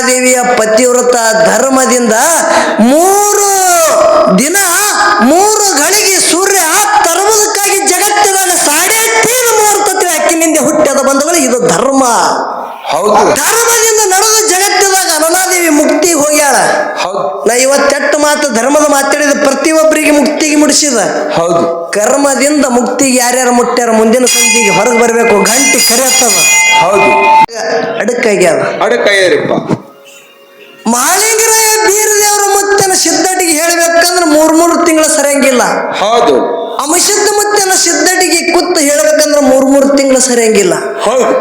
ಅನಲಾದೇವಿಯ ಪತಿವ್ರತ ಧರ್ಮದಿಂದ 3 ದಿನ 3 ಗಳಿಗೆ ಸೂರ್ಯ ತರುವುದಕ್ಕಾಗಿ ಜಗತ್ತಿನಾಗ 3.5 ಮುಹೂರ್ತ ಅಕ್ಕಿನಿಂದ ಹುಟ್ಟ್ಯದ ಬಂಧುಗಳು. ಇದು ಧರ್ಮ. ಹೌದು. ಧರ್ಮದಿಂದ ನಡೆದು ಜಗತ್ತಿದಾಗ ಅನಲಾದೇವಿ ಮುಕ್ತಿ ಹೋಗ್ಯಾಳ. ನಾ ಇವತ್ತೆಟ್ಟು ಮಾತು ಧರ್ಮದ ಮಾತಾಡಿದ ಪ್ರತಿಯೊಬ್ಬರಿಗೆ ಮುಕ್ತಿಗೆ ಮುಡಿಸಿದ. ಹೌದು. ಕರ್ಮದಿಂದ ಮುಕ್ತಿಗೆ ಯಾರ್ಯಾರು ಮುಟ್ಟ್ಯಾರ ಮುಂದಿನ ಸಂಧಿಗೆ ಹೊರಗೆ ಬರಬೇಕು. ಗಂಟೆ ಕರೆಯತ್ತದ. ಹೌದು. ಅಡಕ್ಕಾಗ್ಯಾದ. ಅಡಕ್ಕಾಗ್ಯಾರಪ್ಪ. ಮಹಾಲಿಂಗರಾಯ ಬೀರದೇವರ ಮುತ್ತನ ಸಿದ್ಧಟಿಗೆ ಹೇಳ್ಬೇಕಂದ್ರೆ 3 ತಿಂಗಳ ಸರಿಯಂಗಿಲ್ಲ. ಹೌದು. ಅಮಶುದ್ಧ ಮುತ್ತನ ಸಿದ್ಧಟಿಗೆ ಕೂತ್ ಹೇಳ್ಬೇಕಂದ್ರೆ 3 ತಿಂಗಳ ಸರಿಯಂಗಿಲ್ಲ. ಹೌದು.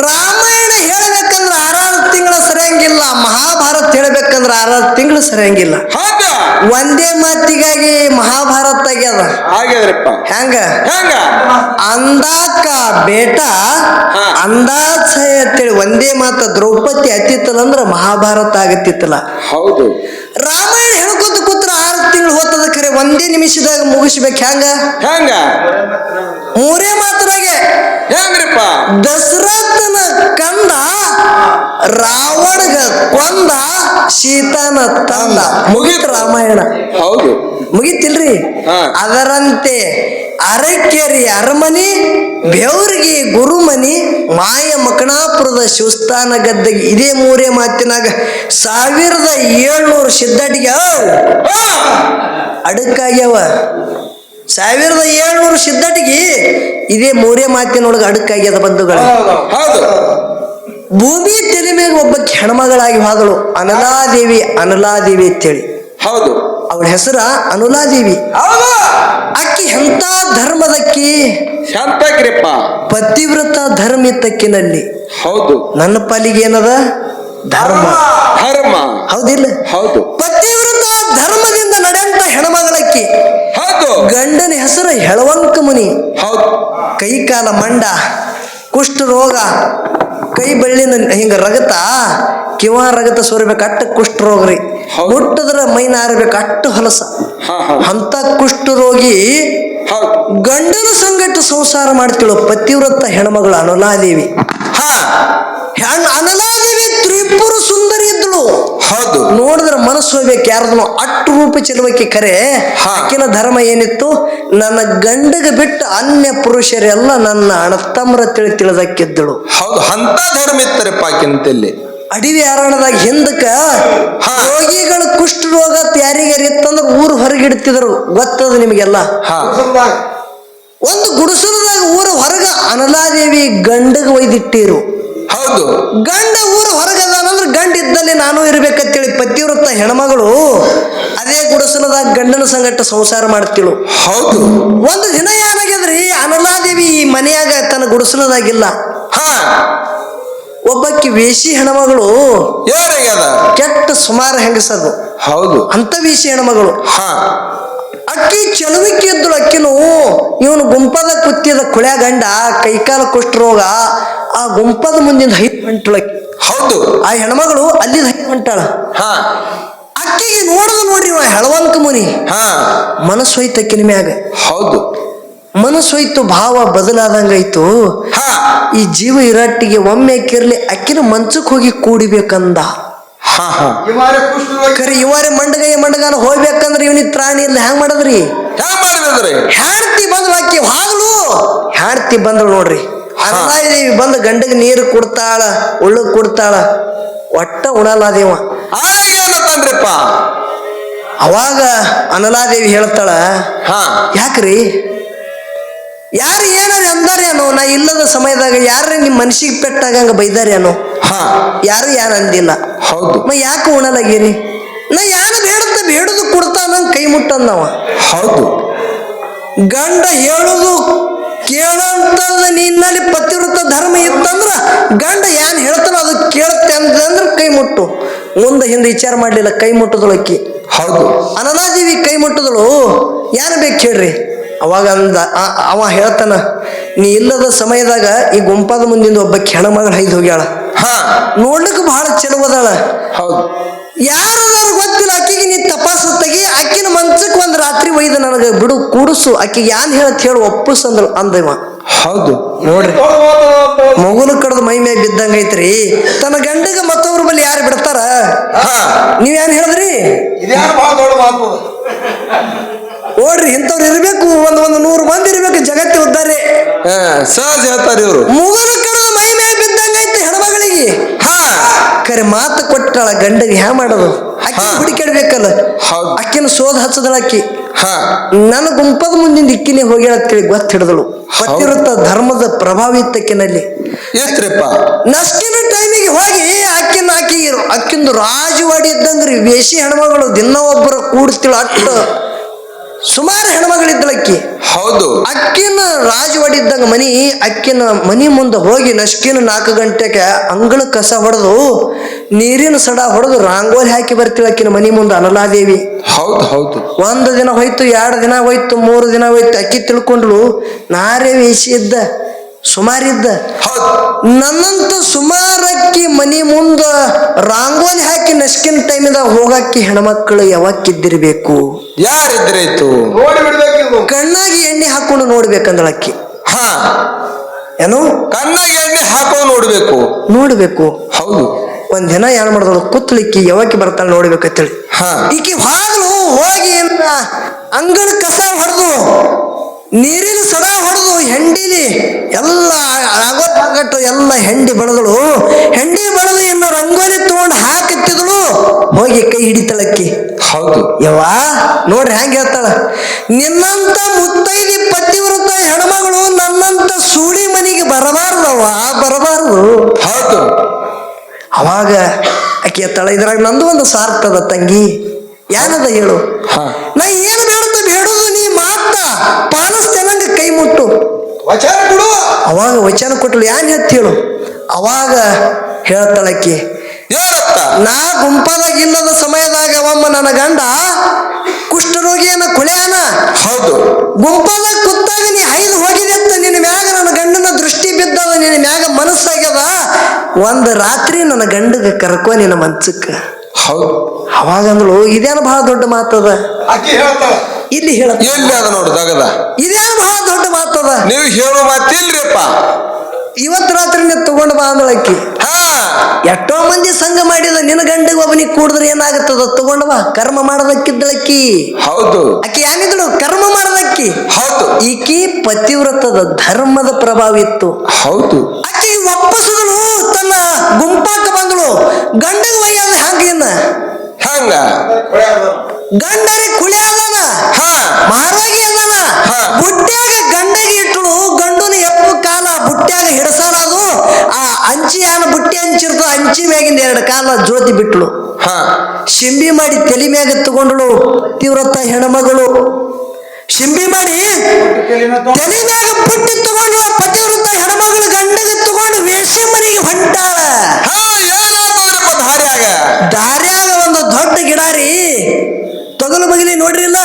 ರಾಮಾಯಣ ಹೇಳ್ಬೇಕಂದ್ರೆ 6 ತಿಂಗಳ ಸರಿಯಂಗಿಲ್ಲ. ಮಹಾಭಾರತ ಹೇಳ್ಬೇಕಂದ್ರೆ 6 ತಿಂಗಳು ಸರಿಯಂಗಿಲ್ಲ. ಒಂದೇ ಮಾತಿಗಾಗಿ ಮಹಾಭಾರತ ಆಗ್ಯದ. ಆಗ್ಯದ್ರಪ್ಪ. ಹೆಂಗ ಹೆಂಗ ಅಂದಾಕ ಬೇಟ ಅಂದಾಜ ಅಂತೇಳಿ ಒಂದೇ ಮಾತ ದ್ರೌಪದಿ ಅತ್ತಿತ್ತಲ್ಲ ಅಂದ್ರೆ ಮಹಾಭಾರತ ಆಗತ್ತಿತ್ತಲ್ಲ. ಹೌದು. ರಾಮಾಯಣ ಹೇಳ್ಕೊತ ಕೂತ್ರ 6 ತಿಂಗಳು ಹೋತದ ಖರೆ ಒಂದೇ ನಿಮಿಷದಾಗ ಮುಗಿಸ್ಬೇಕು. ಹೆಂಗ ಹೆಂಗ 3 ಮಾತರಾಗೆ ಹೆಂಗ್ರಿಪ್ಪ. ದಶರಥನ ಕಂದ ರಾವಣಗ ಕೊಂದ ಸೀತಾನ ತಂದ ಮುಗಿತ ರಾಮಾಯಣ. ಹೌದು. ಮುಗಿತಿಲ್ರಿ. ಅದರಂತೆ ಅರಕೇರಿ ಅರಮನಿ, ಬೆವರ್ಗಿ ಗುರುಮನಿ, ಮಾಯ ಮಕಣಾಪುರದ ಶಿವಸ್ಥಾನ ಗದ್ದಗಿ. ಇದೇ 3 ಮಾತಿನಾಗ 1700 ಸಿದ್ಧಟಿಗೆ ಅಡಕ್ಕಾಗ್ಯಾವ. 1700 ಸಿದ್ಧಟಿಗೆ ಇದೇ 3 ಮಾತಿನೊಳಗೆ ಅಡಕ್ಕಾಗ್ಯದ ಬಂಧುಗಳ. ಭೂಮಿ ತೆಲೆ ಮೇಲೆ ಒಬ್ಬ ಹೆಣ್ಮಗಳಾಗಿ ಹೋದಳು ಅನಲಾದೇವಿ. ಅನಲಾದೇವಿ ಅಂತೇಳಿ. ಹೌದು. ಅವಳ ಹೆಸರ ಅನುಲಾದೇವಿ. ಅಕ್ಕಿ ಎಂತ ಧರ್ಮದಕ್ಕಿ. ಶಾಂತಕ್ರಿಪ್ಪ. ಪತಿವ್ರತ ಧರ್ಮ ತಕ್ಕಿನಲ್ಲಿ. ಹೌದು. ನನ್ನ ಪಾಲಿಗೆ ಏನದ ಧರ್ಮ. ಧರ್ಮ. ಹೌದಿಲ್ಲ. ಹೌದು. ಪತಿವ್ರತ ಧರ್ಮದಿಂದ ನಡೆಯಂತ ಹೆಣ್ಮಗಳಕ್ಕಿ. ಹೌದು. ಗಂಡನ ಹೆಸರು ಹೆಳವಂಕ ಮುನಿ. ಹೌದು. ಕೈ ಕಾಲ ಮಂಡ, ಕುಷ್ಠ ರೋಗ, ಕೈ ಬೆಳ್ಳಿನ ಹಿಂಗ ರಗತ, ಕಿವ ರಗತ ಸೋರ್ಬೇಕು ಅಟ್ಟ ಕುಷ್ಠ ರೋಗ ರೀ. ಮುಟ್ಟದ್ರ ಮೈ ನಾರಬೇಕು ಅಟ್ಟು ಹೊಲಸ. ಅಂತ ಕುಷ್ಠ ರೋಗಿ ಗಂಡನ ಸಂಗಟ ಸಂಸಾರ ಮಾಡ್ತಿಳು ಪತಿವ್ರತ ಹೆಣ್ಮಗಳು ಅನಲಾದೇವಿ. ಅನಲಾದೇವಿ ತ್ರಿಪುರ ಸುಂದರಿ ಇದ್ದಳು. ಹೌದು. ನೋಡಿದ್ರೆ ಮನಸ್ಸು ಹೋಗ್ಬೇಕು ಯಾರ್ದನು ಅಟ್ಟು ರೂಪ ಚೆಲುವಕ್ಕೆ. ಖರೆ ಆಕಿನ ಧರ್ಮ ಏನಿತ್ತು, ನನ್ನ ಗಂಡಗ ಬಿಟ್ಟು ಅನ್ಯ ಪುರುಷರೆಲ್ಲ ನನ್ನ ಅಣತಮ್ರ ತಿಳಿದಕ್ಕಿದ್ದಳು. ಹೌದು. ಅಂತ ಧರ್ಮ ಇತ್ತರಪ್ಪ ಆಕಿಂತಲ್ಲಿ. ಅಡವಿ ಅರಣದಾಗ ಹಿಂದಕ್ಕ ರೋಗಿಗಳು ಕುಷ್ಠ ರೋಗ ಯಾರಿಗಾರ ಇತ್ತಂದ್ರೆ ಊರು ಹೊರಗಿಡ್ತಿದ್ರು. ಗೊತ್ತದ ನಿಮಗೆಲ್ಲ. ಒಂದು ಗುಡಿಸಲದಾಗ ಊರ ಹೊರಗ ಅನಲಾದೇವಿ ಗಂಡಗ ಒಯ್ದಿಟ್ಟಿರು. ಹೌದು. ಗಂಡ ಊರ ಹೊರಗದಾನಂದ್ರೆ ಗಂಡ ಇದ್ದಲ್ಲಿ ನಾನು ಇರ್ಬೇಕಂತೇಳಿ ಪತಿವ್ರತ ಹೆಣ್ಮಗಳು ಅದೇ ಗುಡಿಸಲದಾಗ ಗಂಡನ ಸಂಗಟ ಸಂಸಾರ ಮಾಡ್ತಿಳು. ಹೌದು. ಒಂದು ದಿನ ಏನಾಗ್ಯದ್ರಿ, ಅನಲಾದೇವಿ ಈ ಮನೆಯಾಗ ತನ್ನ ಗುಡಿಸಲದಾಗಿಲ್ಲ. ಒಬ್ಬಕ್ಕಿ ವೇಷಿ ಹೆಣ್ಮಗಳು ಕೆಟ್ಟ ಸುಮಾರು ಹೆಂಗಸದು. ಹೌದು. ಅಂತ ವೇಷಿ ಹೆಣ್ಮಗಳು. ಅಕ್ಕಿ ಚಲುವಿಕೆ ಇದ್ದಳು. ಅಕ್ಕಿನು ಇವನು ಗುಂಪದ ಕುತ್ತಿದ ಕುಳ್ಯಾ ಗಂಡ ಕೈಕಾಲ ಕುಷ್ಠ ರೋಗ. ಆ ಗುಂಪದ ಮುಂದಿನ ಹೈದು ಹೊಂಟಳು ಅಕ್ಕಿ. ಹೌದು. ಆ ಹೆಣ್ಮಗಳು ಅಲ್ಲಿದ ಹೈದು ಹೊಂಟಾಳ. ಅಕ್ಕಿಗೆ ನೋಡ್ರಿ ಇವ ಹೆಳವಂಕ ಮುನಿ. ಮನಸ್ಸು ಹೋಯ್ತು ಅಕ್ಕಿನ ಮ್ಯಾಗ. ಹೌದು. ಮನಸ್ಸು ಹೋಯ್ತು, ಭಾವ ಬದಲಾದಂಗಾಯ್ತು. ಈ ಜೀವ ಇರಟ್ಟಿಗೆ ಒಮ್ಮೆ ಕಿರ್ಲಿ ಅಕ್ಕಿನ ಮಂಚಕ್ಕೆ ಹೋಗಿ ಕೂಡಿಬೇಕಂದ. ಖರೆ ಇವಾರೆ ಮಂಡಗಾಲ ಹೋಗ್ಬೇಕಂದ್ರೆ ಇವನಿಗೆ ತ್ರಾಣಿ ಇಲ್ಲ. ಹೆಂಗ್ ಮಾಡದ್ರಿ? ಹೆಂಡ್ತಿ ಬಂದಳು. ಅಕ್ಕಿ ಹಾದಳು. ಹೆಂಡ್ತಿ ಬಂದಳು ನೋಡ್ರಿ. ಅನಲಾದೇವಿ ಬಂದು ಗಂಡಗೆ ನೀರು ಕೊಡ್ತಾಳ, ಉಳ್ಳಗ್ ಕೊಡ್ತಾಳ. ಒಟ್ಟ ಉಣಲಾದೇವ. ಅವಾಗ ಅನಲಾದೇವಿ ಹೇಳ್ತಾಳ, ಯಾಕ್ರಿ ಯಾರು ಏನಾರ ಅಂದಾರೇನೋ, ನಾ ಇಲ್ಲದ ಸಮಯದಾಗ ಯಾರ ನಿಮ್ ಮನ್ಸಿಗೆ ಪೆಟ್ಟಾಗಂಗ ಬೈದಾರೇನೋ. ಯಾರು ಅಂದಿಲ್ಲ. ಹೌದು. ಯಾಕೆ ಉಣಲಾಗಿರಿ? ನಾ ಯಾರು ಬೇಡುದು ಕೊಡ್ತಾನ ಕೈ ಮುಟ್ಟಂದವ. ಹೌದು. ಗಂಡ ಹೇಳುದು ಕೇಳಂತಂದ ನಿನ್ನಲ್ಲಿ ಪತಿವ್ರತ ಧರ್ಮ ಇತ್ತಂದ್ರ ಗಂಡ ಏನ್ ಹೇಳ್ತಾನ ಅದು ಕೇಳುತ್ತೆ ಅಂತಂದ್ರ ಕೈ ಮುಟ್ಟು. ಮುಂದೆ ಹಿಂದೆ ವಿಚಾರ ಮಾಡ್ಲಿಲ್ಲ, ಕೈ ಮುಟ್ಟದಳು ಅಕ್ಕಿ. ಹೌದು. ಅನಲಾದೇವಿ ಕೈ ಮುಟ್ಟದಳು. ಏನ್ ಬೇಕು ಹೇಳ್ರಿ? ಅವಾಗ ಅವ ಹೇಳ್ತಾನ, ನೀ ಇಲ್ಲದ ಸಮಯದಾಗ ಈ ಗುಂಪಾದ ಮುಂದಿಂದ ಒಬ್ಬ ಹೆಣ್ಮಗಳು ಹೈದು ಹೋಗ್ಯಾಳ. ನೋಡ್ಲಿಕ್ಕೆ ಬಹಳ ಚೆಲುವದಾಳ. ಹೌದು. ಯಾರದಾರ ಗೊತ್ತಿಲ್ಲ. ಅಕ್ಕಿಗೆ ನೀ ತಪಾಸ ತೆಗಿ. ಅಕ್ಕಿನ ಮಂಚಕ್ಕೆ ಒಂದ್ ರಾತ್ರಿ ಒಯ್ದು ನನಗೆ ಬಿಡು ಕೂಡಿಸು. ಅಕ್ಕಿಗೆ ಏನ್ ಹೇಳು ಒಪ್ಪಸ್ ಅಂದ್ರು ಅಂದವ. ಹೌದು. ನೋಡ್ರಿ, ಮಗುಲು ಕಡ್ದು ಮೈ ಮೇಲೆ ಬಿದ್ದಂಗೈತ್ರಿ. ತನ್ನ ಗಂಡಗ ಮತ್ತೊಬ್ರ ಬಳಿ ಯಾರು ಬಿಡ್ತಾರ? ನೀವೇನ್ ಹೇಳಿದ್ರಿ? ಇದ್ಯಾರು ಬಹಳ ದೊಡ್ಡ ಮಾತು. ನೋಡ್ರಿ ಇಂಥವ್ರು ಇರ್ಬೇಕು, ಒಂದು 100 ಮಂದಿ ಇರ್ಬೇಕು ಜಗತ್ತಿ ಉದ್ದಾರೆ. ಸಹಜ ಹೇಳ್ತಾರೆ ಇವ್ರು. ಮುಗಿದ ಕಡದ ಮೈ ಮೇಲೆ ಬಿದ್ದಂಗೈತೆ ಹೆಣ್ಮಗಳಿಗೆ. ಹಾ ಕರೆ ಮಾತು ಕೊಟ್ಟಾಳ ಗಂಡಗೆ ಹ್ಯಾ ಮಾಡೋದು? ಅಕ್ಕಿ ಹುಡುಕಾಡ್ಬೇಕಲ್ಲ. ಹೌದು. ಅಕ್ಕಿನ ಸೋದ ಹಚ್ಚದಳ ಅಕ್ಕಿ. ಹಾ ನನ್ನ ಗುಂಪದ ಮುಂದಿನ ಇಕ್ಕಿನೇ ಹೋಗ್ಯಾಳ ಅಂತೇಳಿ ಗೊತ್ತ ಹಿಡಿದಳು. ಪತಿವ್ರತ ಧರ್ಮದ ಪ್ರಭಾವಿತಕ್ಕಿನಲ್ಲಿ ಎಷ್ಟ್ರಿಪ್ಪ? ನಷ್ಟಿನ ಟೈಮಿಗೆ ಹೋಗಿ ಅಕ್ಕಿಂದು ರಾಜವಾಡಿ ಇದ್ದಂಗ್ರಿ. ವೇಷಿ ಹೆಣ್ಮಗಳು ದಿನ ಒಬ್ಬರ ಕೂಡ್ತಿಳು. ಅಟ್ಟು ಸುಮಾರು ಹೆಣ್ಮಗಳಿದ್ದಳಕ್ಕಿ. ಹೌದು. ಅಕ್ಕಿನ ರಾಜವಾಡಿ ಇದ್ದಂಗ ಅಕ್ಕಿನ ಮನಿ ಮುಂದೆ ಹೋಗಿ ನಷ್ಕಿನ 4 ಗಂಟೆಗೆ ಅಂಗಳ ಕಸ ಹೊಡೆದು ನೀರಿನ ಸಡ ಹೊಡೆದು ರಂಗೋಲಿ ಹಾಕಿ ಬರ್ತಿಳ ಅಕ್ಕಿನ ಮನಿ ಮುಂದೆ ಅನಲಾದೇವಿ. ಹೌದು ಹೌದು. 1 ದಿನ ಹೋಯ್ತು, 2 ದಿನ ಹೋಯ್ತು, 3 ದಿನ ಹೋಯ್ತು. ಅಕ್ಕಿ ತಿಳ್ಕೊಂಡ್ಳು ನಾರೇ ವೇಷಿ ಇದ್ದ, ಸುಮಾರಿದ್ದ. ನನ್ನಂತ ಸುಮಾರಕ್ಕಿ ಮನಿ ಮುಂದ ರಂಗೋಲಿ ಹಾಕಿ ನಸ್ಕಿನ ಟೈಮಿದಾಗ ಹೋಗಕ್ಕಿ ಹೆಣ್ಮಕ್ಳು ಯಾವಕ್ಕಿದ್ದಿರ್ಬೇಕು? ಯಾರಿದ್ರಾಯ್ತು? ಕಣ್ಣಾಗಿ ಎಣ್ಣೆ ಹಾಕೊಂಡು ನೋಡ್ಬೇಕಂದ್ರ ಅಕ್ಕಿ. ಹಾ ಏನು? ಕಣ್ಣಾಗಿ ಎಣ್ಣೆ ಹಾಕೊಂಡು ನೋಡ್ಬೇಕು. ಹೌದು. ಒಂದಿನ ಏನ್ ಮಾಡಿದಳು, ಕುತ್ತಲಿಕ್ಕಿ ಯಾವಕ್ಕಿ ಬರ್ತಾಳೆ ನೋಡ್ಬೇಕಂತೇಳಿ. ಹಾ ಈಕಿ ಹೋಗಿ ಅಂಗಳ ಕಸ ಹೊಡೆದು ನೀರಿನ ಸಡ ಹೊಡೆದು ಹೆಂಡಿಲಿ ಎಲ್ಲ ರಂಗೋಲಿ ಎಲ್ಲ ಹೆಂಡಿ ಬೆಳೆದಳು. ಹೆಂಡಿ ಬೆಳೆದು ಇನ್ನು ರಂಗೋಲಿ ತಗೊಂಡು ಹಾಕತ್ತಿದಳು. ಹೋಗಿ ಕೈ ಹಿಡಿತಳಕ್ಕಿ. ಹೌದು. ಯವ್ವಾ ನೋಡ್ರಿ ಹೆಂಗ ಹೇಳ್ತಾಳ, ನಿನ್ನಂತ ಮುತ್ತೈದಿ ಪತಿವ್ರತ ಹೆಣ್ಮಗಳು ನನ್ನಂತ ಸೂಳಿ ಮನೆಗೆ ಬರಬಾರ್ದವ್ವ, ಬರಬಾರ್ದು. ಹೌದು. ಅವಾಗ ಆಕೆ ಹೇಳ್ತಾಳ, ಇದ್ರಾಗ ನಂದು ಒಂದು ಸಾರ್ಥದ ತಂಗಿ. ಏನದ ಹೇಳು? ನಾ ಏನು ಬೇಡುತ್ತ ಬೇಡುದು ನೀ ಮಾತ ಪಾಲಿಸ್ತೇನಂಗ ಕೈ ಮುಟ್ಟು ವಚನ ಕೊಡು. ಅವಾಗ ವಚನ ಕೊಟ್ಟಳು. ಏನ್ ಹೇಳ್ತಿ ಹೇಳು? ಅವಾಗ ಹೇಳ್ತಾಳಕ್ಕಿ, ನಾ ಗುಂಪದಾಗ ಇಲ್ಲದ ಸಮಯದಾಗ ಒಮ್ಮ ನನ್ನ ಗಂಡ ಕುಷ್ಠರೋಗಿಯನ್ನ ಕೊಳೆಯನ. ಹೌದು. ಗುಂಪದಾಗ ಕುತ್ತಾಗ ನೀ ಹೈದು ಹೋಗಿದೆ ಅಂತ ನಿನ್ನ ಮ್ಯಾಗ ನನ್ನ ಗಂಡನ ದೃಷ್ಟಿ ಬಿದ್ದದ, ನಿನ್ನ ಮ್ಯಾಗ ಮನಸ್ಸಾಗ್ಯದ. ಒಂದು ರಾತ್ರಿ ನನ್ನ ಗಂಡಗ ಕರ್ಕೋ ನಿನ್ನ ಮಂಚಕ್ಕ. ಹೌದು. ಅವಾಗ ಅಂದಳು, ಇದೇನು ಬಹಳ ದೊಡ್ಡ ಮಾತದ. ಇಲ್ಲಿ ಹೇಳ ನೋಡುದಾಗದ ಇದೇನು ಬಹಳ ದೊಡ್ಡ ಮಾತದ. ನೀವು ಹೇಳೋ ಮಾತಿಲ್ರಿಪ್ಪ. ಇವತ್ತು ರಾತ್ರಿ ನೀವು ತಗೊಂಡು ಬಾ ಅಂದಳಕ್ಕಿ. ಎಷ್ಟೋ ಮಂದಿ ಸಂಘ ಮಾಡಿದ, ನಿನ್ನ ಗಂಡಿಗೆ ಒಬ್ಬನಿಗೆ ಕೂಡಿದ್ರೆ ಏನಾಗುತ್ತದ? ತಗೊಂಡು ಬಾ. ಕರ್ಮ ಮಾಡದಕ್ಕಿದ್ದಳಕ್ಕಿ. ಹೌದು. ಆಕಿ ಏನಿದ್ದಳು? ಕರ್ಮ ಮಾಡದಕ್ಕಿ. ಹೌದು. ಈಕಿ ಪತಿವ್ರತದ ಧರ್ಮದ ಪ್ರಭಾವ ಇತ್ತು. ಹೌದು. ಆಕಿ ಒಪ್ಪಸಿದಳು, ತನ್ನ ಗುಂಪಾಕ ಬಂದಳು. ಗಂಡಗ ಒಯ್ಯದ ಹಂಗಿನ್ನ ಹಂಗ ಗಂಡರಿ ಕುಳಿಯಾದನ, ಮಾರೋಗಿ ಅದನ. ಬುಟ್ಟ್ಯಾಗ ಗಂಡಗೆ ಇಟ್ಟಳು. ಗಂಡನ ಎಪ್ಪು ಕಾಲ ಬುಟ್ಟ್ಯಾಗ ಹಿಡಸಾಲದು. ಆ ಅಂಚಿ ಬುಟ್ಟಿ ಹಂಚಿರ್ತದ, ಅಂಚಿ ಮ್ಯಾಗಿಂದ 2 ಕಾಲ ಜ್ಯೋತಿ ಬಿಟ್ಳು. ಶಿಂಬಿ ಮಾಡಿ ತಲೆ ಮ್ಯಾಗ ತಗೊಂಡಳು ಪತಿವ್ರತ ಹೆಣ್ಮಗಳು. ಶಿಂಬಿ ಮಾಡಿ ತಲೆ ಮ್ಯಾಗ ಬುಟ್ಟಿ ತಗೊಂಡು ಪತಿವ್ರತ ಹೆಣ್ಮಗಳು ಗಂಡಗೆ ತಗೊಂಡು ವೇಷೆ ಮನೆಗೆ ಹೊಂಟಾಳ. ದಾರ್ಯಾಗ ಒಂದು ದೊಡ್ಡ ಗಿಡ ರೀ, ತೊಗಲು ಬಗಲಿ ನೋಡ್ರಿಲ್ಲ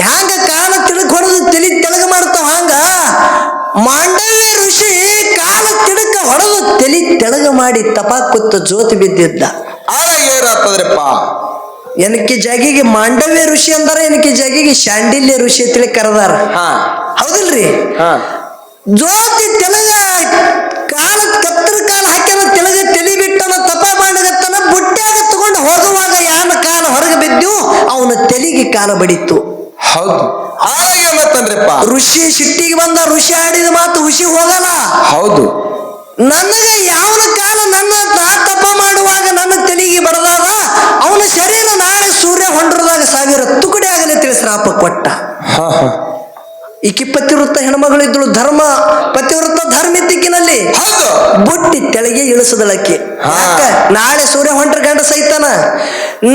ಹ್ಯಾಂಗ ಕಾಲ ತಿಳಕ್ ಹೊಡೆದು ತಲಿ ತೆಳಗ ಮಾಡ್ತಾವ. ಹಂಗ ಮಾಂಡವ್ಯ ಋಷಿ ಕಾಲ ತಿಳಕ ಹೊಡೆದು ತಲಿ ತೆಳಗ ಮಾಡಿ ತಪಾಕುತ್ತ ಜ್ಯೋತಿ ಬಿದ್ದಿದ್ದ. ಏನಾಗ್ತದ್ರಪ್ಪ? ಎನಕ್ಕೆ ಜಾಗಿಗೆ ಮಾಂಡವ್ಯ ಋಷಿ ಅಂದಾರ, ಎನಕ್ಕೆ ಜಾಗಿಗೆ ಶಾಂಡಿಲ್ಯ ಋಷಿ ಅಂತೇಳಿ ಕರೆದಾರ. ಹೌದಿಲ್ರಿ? ಜ್ಯೋತಿ ತೆಳಗ ಕಾಲ ಕತ್ತರ ಕಾಲ ಹಾಕ್ಯಾನ, ತೆಳಗ ತಲಿ ಬಿಟ್ಟನ, ತಪ ಮಾಡಗತ್ತನ. ಬುಟ್ಟ್ಯಾಗ ತಗೊಂಡು ಹೋಗುವಾಗ ಯಾನ ಕಾಲ ಹೊರಗೆ ಬಿದ್ದು ಅವನ ತಲೆಗೆ ಕಾಲ ಬಡಿತು. ಹೌದು. ಋಷಿ ಸಿಟ್ಟಿಗೆ ಬಂದ. ಋಷಿ ಆಡಿದ ಮಾತು ಹುಷಿ ಹೋಗಲ್ಲ. ಹೌದು. ನನಗ ಯಾವನ ಕಾಲ ನನ್ನ ತಪ ಮಾಡುವಾಗ ನನ್ನ ತಲೆಗೆ ಬಡದಾದ, ಅವನ ಶರೀರ ನಾಳೆ ಸೂರ್ಯ ಹೊಂಡ್ರದಾಗ 1000 ತುಕಡಿ ಆಗಲಿ ತಿಳಿ ಶ್ರಾಪ ಕೊಟ್ಟ. ಈಕಿ ಪತಿವ್ರತ ಹೆಣ್ಮಗಳಿದ್ದಳು. ಪತಿವ್ರತ ಧರ್ಮಿದ್ದಕ್ಕಿನಲ್ಲಿ ಬುಟ್ಟಿ ತೆಳಗೆ ಇಳಿಸದಳಕ್ಕಿ. ಯಾಕ? ನಾಳೆ ಸೂರ್ಯ ಹೊಂಟ್ರ ಗಂಡ ಸೈತಾನ.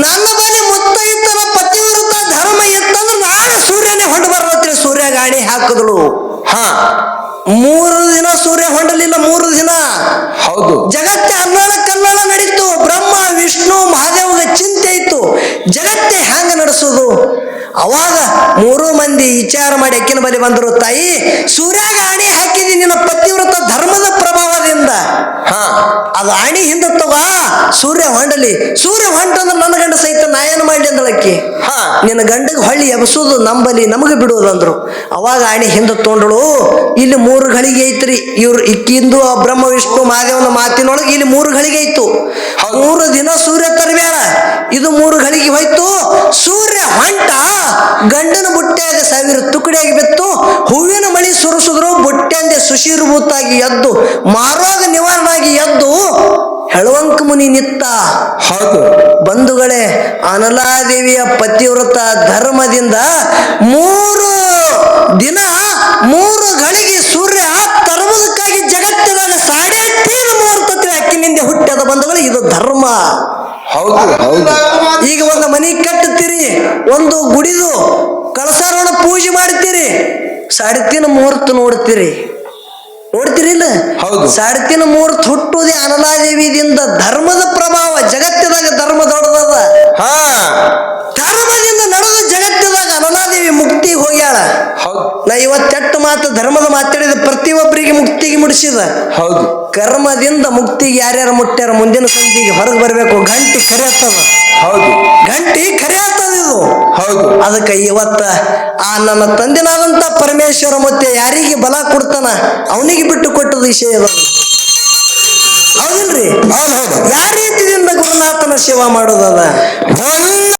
ನನ್ನ ಬಳಿ ಮುತ್ತೈತನ ಪತಿವ್ರತ ಧರ್ಮ ಇತ್ತಂದ್ರೆ ನಾಳೆ ಸೂರ್ಯನೇ ಹೊಂಡ ಬರ್ತೇಳಿ ಸೂರ್ಯ ಗಾಡಿ ಹಾಕಿದಳು. 3 ದಿನ ಸೂರ್ಯ ಹೊಂಡಲಿಲ್ಲ. 3 ದಿನ ಹೌದು. ಜಗತ್ತೆ ಅಲ್ಲಾಳ ಕಲ್ಲಾಳ ನಡೀತು. ಬ್ರಹ್ಮ ವಿಷ್ಣು ಮಹಾದೇವಗ ಚಿಂತೆ ಇತ್ತು, ಜಗತ್ತೆ ಹ್ಯಾಂಗ ನಡೆಸೋದು. ಅವಾಗ 3 ಮಂದಿ ವಿಚಾರ ಮಾಡಿ ಅಕ್ಕಿನ ಬಳಿ ಬಂದರು. ತಾಯಿ, ಸೂರ್ಯಾಗ ಆಣಿ ಹಾಕಿದಿ ನಿನ್ನ ಪತಿವ್ರತ ಧರ್ಮದ ಪ್ರಭಾವದಿಂದ. ಅದು ಆಣಿ ಹಿಂದ ತಗೋ, ಸೂರ್ಯ ಹೊಂಡಲಿ. ಸೂರ್ಯ ಹೊಂಟಂದ್ರೆ ನನ್ನ ಗಂಡ ಸಹಿತ ನಾ ಏನು ಮಾಡ್ಲಿ ಅಂದಳಕ್ಕಿ. ನಿನ್ನ ಗಂಡಗೆ ಹೊಳ್ಳಿ ಎಬಸೋದು ನಂಬಲಿ, ನಮಗೆ ಬಿಡೋದು ಅಂದ್ರು. ಅವಾಗ ಆಣಿ ಹಿಂದ ತೊಗೊಂಡಳು. ಇಲ್ಲಿ 3 ಗಳಿಗೆ ಐತ್ರಿ. ಇವ್ರು ಇಕ್ಕಿಂದು ಬ್ರಹ್ಮ ವಿಷ್ಣು ಮಹಾದೇವನ ಮಾತಿನೊಳಗೆ ಇಲ್ಲಿ 3 ಗಳಿಗೆ ಐತು. 3 ದಿನ ಸೂರ್ಯ ತರಬೇಡ. ಇದು 3 ಗಳಿಗೆ ಹೋಯ್ತು. ಸೂರ್ಯ ಹೊಂಟ, ಗಂಡನ ಬುಟ್ಟ್ಯಾಗ 1000 ತುಕಡಿಯಾಗಿ ಬಿತ್ತು. ಹೂವಿನ ಮಳಿ ಸುರಿಸಿದ್ರು ಬುಟ್ಟೆಂದೆ ಸುಶೀರ್ಭೂತಾಗಿ ಎದ್ದು, ಮಾರೋಗ ನಿವಾರಣಾಗಿ ಎದ್ದು ಹೆಳವಂಕ ಮುನಿ ನಿತ್ತ. ಹೌದು ಬಂಧುಗಳೇ, ಅನಲಾದೇವಿಯ ಪತಿವ್ರತ ಧರ್ಮದಿಂದ 3 ದಿನ 3 ಗಳಿಗೆ ಸೂರ್ಯ ತರುವುದಕ್ಕಾಗಿ ಜಗತ್ತಿನಲ್ಲಿ 3.5 ಮುಹೂರ್ತ ಅಕ್ಕಿನಿಂದ ಹುಟ್ಟ್ಯದ. ಬಂಧುಗಳು, ಇದು ಧರ್ಮ. ಹೌದು ಹೌದು ಈಗ ಒಂದು ಮನಿ ಕಟ್ಟುತ್ತೀರಿ, ಒಂದು ಗುಡಿದು ಕಳಸಾರೋಣ ಪೂಜೆ ಮಾಡ್ತೀರಿ, 3.5 ಮುಹೂರ್ತ ನೋಡ್ತೀರಿ ಇಲ್ಲ? ಹೌದು. 3.5 ಮುಹೂರ್ತ ಹುಟ್ಟುವುದೇ ಅನಲಾದೇವಿಯಿಂದ. ಧರ್ಮದ ಪ್ರಭಾವ ಜಗತ್ತಿದಾಗ ಧರ್ಮ ದೊಡ್ಡದದ. ಹಾ ಧರ್ಮದಿಂದ ನಡೆದ ಜಗತ್ತಿದಾಗ ಅನಲಾದೇವಿ ಮುಕ್ತಿಗೆ ಹೋಗ್ಯಾಳ. ಹೌದು ನಾ ಇವತ್ತೆಟ್ಟು ಮಾತು ಧರ್ಮದ ಮಾತಾಡಿದ ಪ್ರತಿಯೊಬ್ಬರಿಗೆ ಮುಕ್ತಿಗೆ ಮುಡಿಸಿದ. ಹೌದು ಕರ್ಮದಿಂದ ಮುಕ್ತಿಗೆ ಯಾರ್ಯಾರು ಮುಟ್ಟ್ಯಾರ ಮುಂದಿನ ಸಂಧಿಗೆ ಹೊರಗೆ ಬರಬೇಕು. ಗಂಟಿ ಖರೆ ಆಗ್ತದ, ಹೌದು ಗಂಟಿ ಖರೆ ಆಗ್ತದ ಇದು. ಹೌದು ಅದಕ್ಕೆ ಇವತ್ತ ಆ ನನ್ನ ತಂದೆನಾದಂತ ಪರಮೇಶ್ವರ ಮತ್ತೆ ಯಾರಿಗೆ ಬಲ ಕೊಡ್ತಾನ ಅವನಿಗೆ ಬಿಟ್ಟು ಕೊಟ್ಟದ ವಿಷಯ ಇದು. ಹೌದಿಲ್ರಿ? ಹೌದು ಹೌದು ಯಾವ ರೀತಿಯಿಂದ ಗುರುನಾಥನ ಸೇವಾ ಮಾಡೋದದ? ಒಂದು